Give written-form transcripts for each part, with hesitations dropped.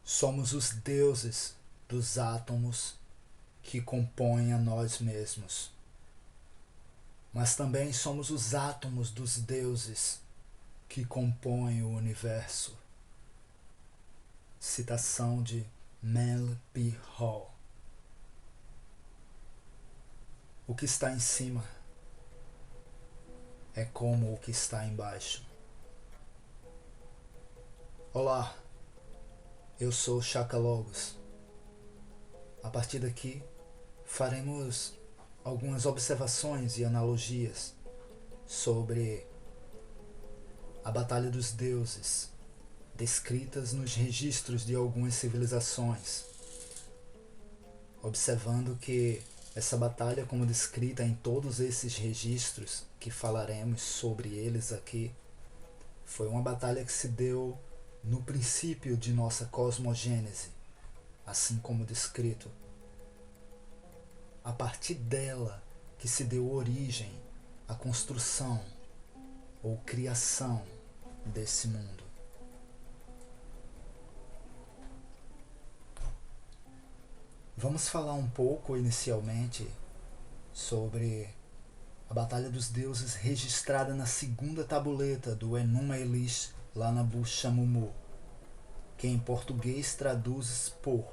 Somos os deuses dos átomos que compõem a nós mesmos, mas também somos os átomos dos deuses que compõem o universo. Citação de Mel B. Hall. O que está em cima é como o que está embaixo. Olá, eu sou Chaka Logos. A partir daqui, faremos algumas observações e analogias sobre a Batalha dos Deuses, descritas nos registros de algumas civilizações, observando que essa batalha, como descrita em todos esses registros, que falaremos sobre eles aqui, foi uma batalha que se deu no princípio de nossa cosmogênese, assim como descrito. A partir dela que se deu origem à construção ou criação desse mundo. Vamos falar um pouco inicialmente sobre a Batalha dos Deuses registrada na segunda tabuleta do Enuma Elish Lanabu Shamumu, que em português traduz por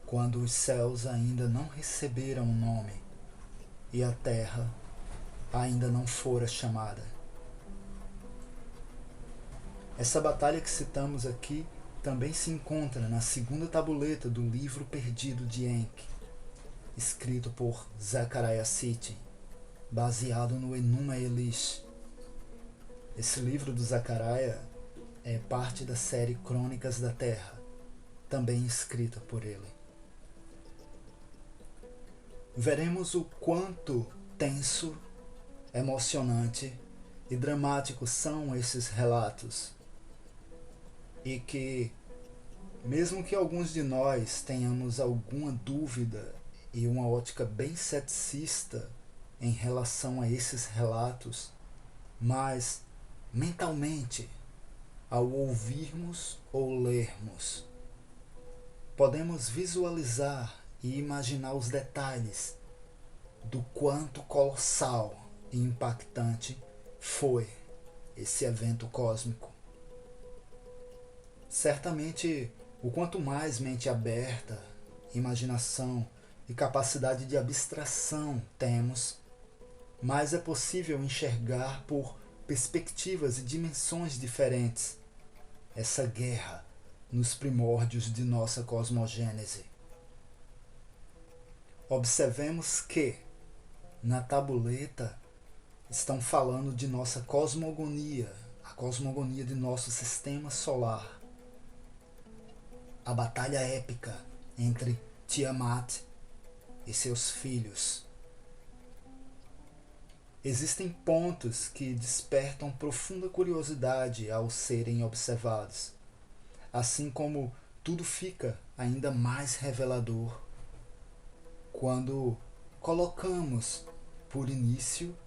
quando os céus ainda não receberam um nome e a terra ainda não fora chamada. Essa batalha que citamos aqui também se encontra na segunda tabuleta do Livro Perdido de Enki, escrito por Zecharia Sitchin, baseado no Enuma Elish. Esse livro do Zecharia é parte da série Crônicas da Terra, também escrita por ele. Veremos o quanto tenso, emocionante e dramático são esses relatos, e que, mesmo que alguns de nós tenhamos alguma dúvida e uma ótica bem ceticista em relação a esses relatos, mas mentalmente, ao ouvirmos ou lermos, podemos visualizar e imaginar os detalhes do quanto colossal e impactante foi esse evento cósmico. Certamente, o quanto mais mente aberta, imaginação e capacidade de abstração temos, mais é possível enxergar por perspectivas e dimensões diferentes essa guerra nos primórdios de nossa cosmogênese. Observemos que, na tabuleta, estão falando de nossa cosmogonia, a cosmogonia de nosso sistema solar. A batalha épica entre Tiamat e seus filhos. Existem pontos que despertam profunda curiosidade ao serem observados, assim como tudo fica ainda mais revelador quando colocamos, por início,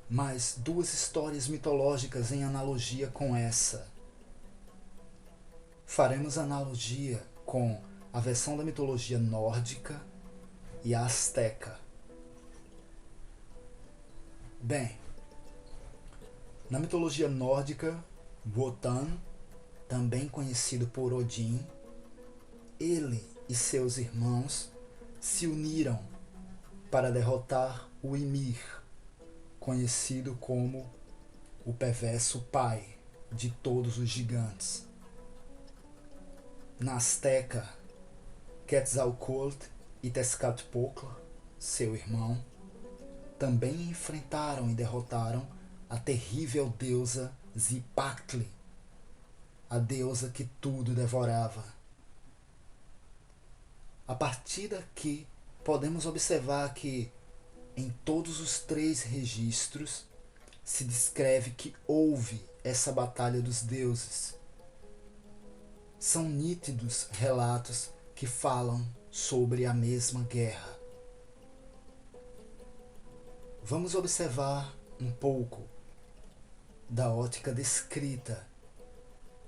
mais duas histórias mitológicas em analogia com essa. Faremos analogia com a versão da mitologia nórdica e a asteca. Bem, na mitologia nórdica, Wotan, também conhecido por Odin, ele e seus irmãos se uniram para derrotar o Ymir, conhecido como o perverso pai de todos os gigantes. Na asteca, Quetzalcoatl e Tezcatlipoca, seu irmão, também enfrentaram e derrotaram a terrível deusa Zipactli, a deusa que tudo devorava. A partir daqui, podemos observar que, em todos os três registros, se descreve que houve essa batalha dos deuses. São nítidos relatos que falam sobre a mesma guerra. Vamos observar um pouco da ótica descrita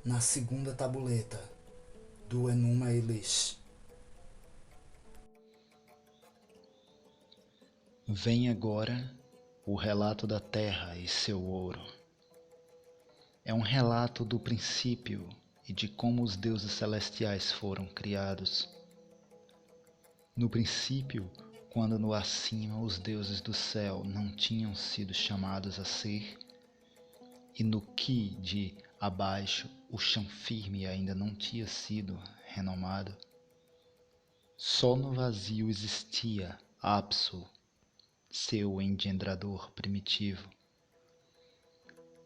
na segunda tabuleta do Enuma Elish. Vem agora o relato da terra e seu ouro. É um relato do princípio e de como os deuses celestiais foram criados. No princípio, quando no acima os deuses do céu não tinham sido chamados a ser, e no que de abaixo o chão firme ainda não tinha sido renomado, só no vazio existia Apsu, seu engendrador primitivo.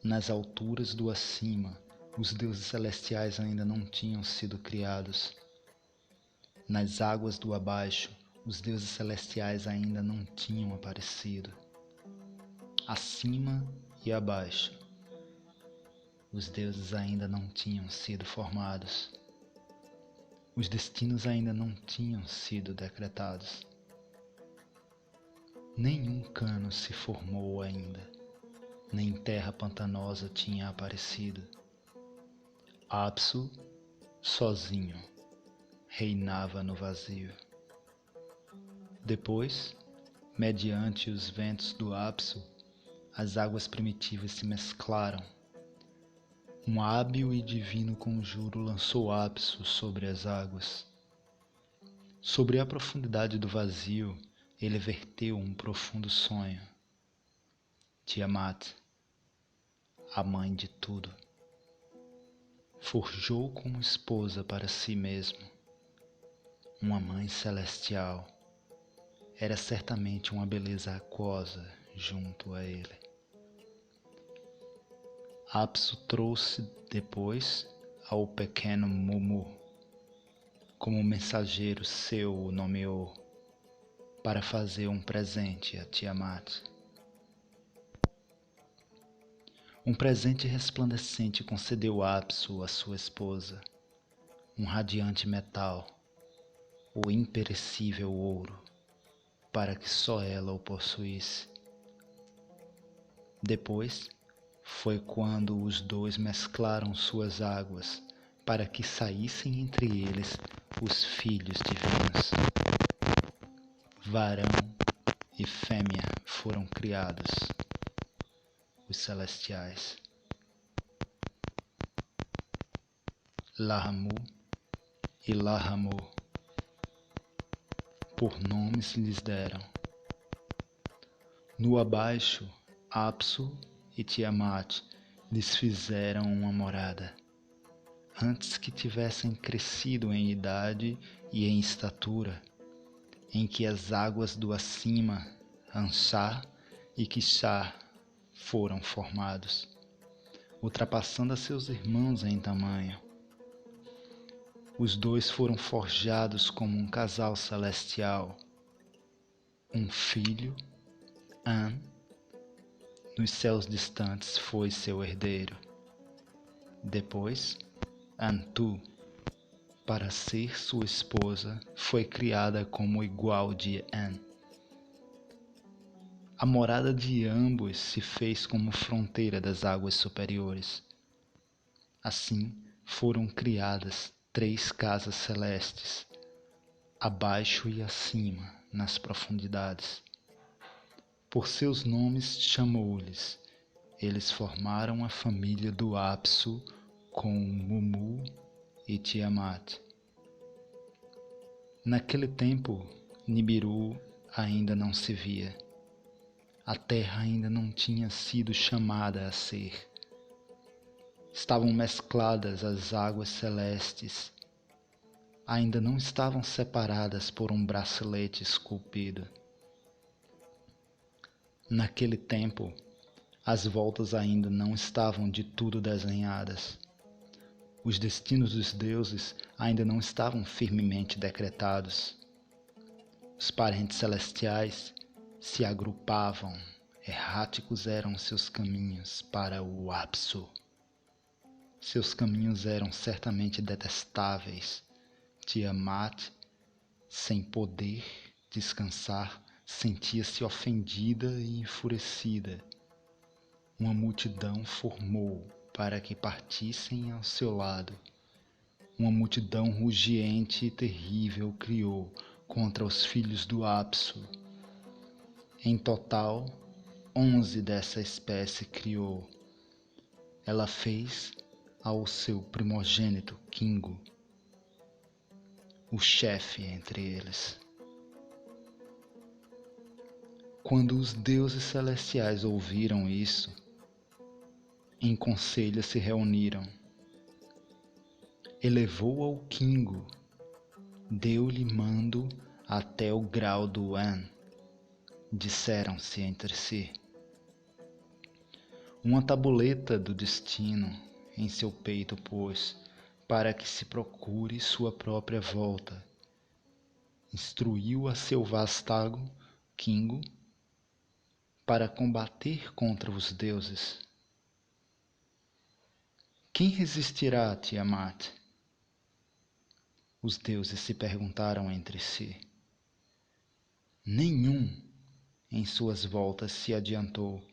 Nas alturas do acima, os deuses celestiais ainda não tinham sido criados. Nas águas do abaixo, os deuses celestiais ainda não tinham aparecido. Acima e abaixo, os deuses ainda não tinham sido formados. Os destinos ainda não tinham sido decretados. Nenhum cano se formou ainda, nem terra pantanosa tinha aparecido. Apsu, sozinho, reinava no vazio. Depois, mediante os ventos do Apsu, as águas primitivas se mesclaram. Um hábil e divino conjuro lançou Apsu sobre as águas. Sobre a profundidade do vazio, ele verteu um profundo sonho. Tiamat, a mãe de tudo, forjou como esposa para si mesmo uma mãe celestial. Era certamente uma beleza aquosa junto a ele. Apsu trouxe depois ao pequeno Mumu, como mensageiro seu o nomeou, para fazer um presente a Tiamat. Um presente resplandecente concedeu Apsu à sua esposa, um radiante metal, o imperecível ouro, para que só ela o possuísse. Depois foi quando os dois mesclaram suas águas, para que saíssem entre eles os filhos divinos. Varão e fêmea foram criados, os celestiais. Lahamu e Lahamu, por nomes lhes deram. No abaixo, Apsu e Tiamat lhes fizeram uma morada, antes que tivessem crescido em idade e em estatura, em que as águas do acima, Anshar e Kishar, foram formados, ultrapassando a seus irmãos em tamanho. Os dois foram forjados como um casal celestial. Um filho, An, nos céus distantes foi seu herdeiro. Depois, Antu, para ser sua esposa, foi criada como igual de An. A morada de ambos se fez como fronteira das águas superiores. Assim foram criadas 3 casas celestes, abaixo e acima, nas profundidades. Por seus nomes chamou-lhes. Eles formaram a família do Apsu com Mumu e Tiamat. Naquele tempo, Nibiru ainda não se via. A terra ainda não tinha sido chamada a ser. Estavam mescladas as águas celestes. Ainda não estavam separadas por um bracelete esculpido. Naquele tempo, as voltas ainda não estavam de tudo desenhadas. Os destinos dos deuses ainda não estavam firmemente decretados. Os parentes celestiais se agrupavam, erráticos eram seus caminhos para o Apsu. Seus caminhos eram certamente detestáveis. Tiamat, sem poder descansar, sentia-se ofendida e enfurecida. Uma multidão formou para que partissem ao seu lado, uma multidão rugiente e terrível criou contra os filhos do Apsu. Em total, 11 dessa espécie criou. Ela fez ao seu primogênito Kingu, o chefe entre eles. Quando os deuses celestiais ouviram isso, em conselho se reuniram. Elevou ao Kingu, deu-lhe mando até o grau do An. Disseram-se entre si: uma tabuleta do destino em seu peito pôs, para que se procure sua própria volta. Instruiu a seu vástago, Kingu, para combater contra os deuses. Quem resistirá a Tiamat? Os deuses se perguntaram entre si. Nenhum em suas voltas se adiantou.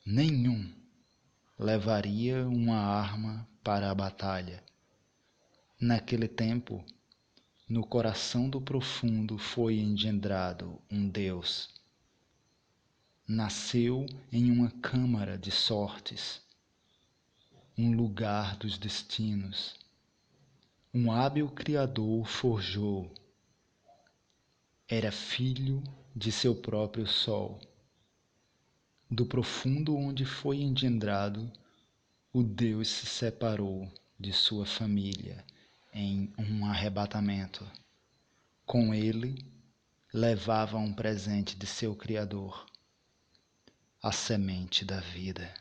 Nenhum levaria uma arma para a batalha. Naquele tempo, no coração do profundo foi engendrado um Deus. Nasceu em uma câmara de sortes, um lugar dos destinos. Um hábil criador forjou. Era filho de seu próprio sol. Do profundo onde foi engendrado, o Deus se separou de sua família em um arrebatamento. Com ele, levava um presente de seu Criador, a semente da vida.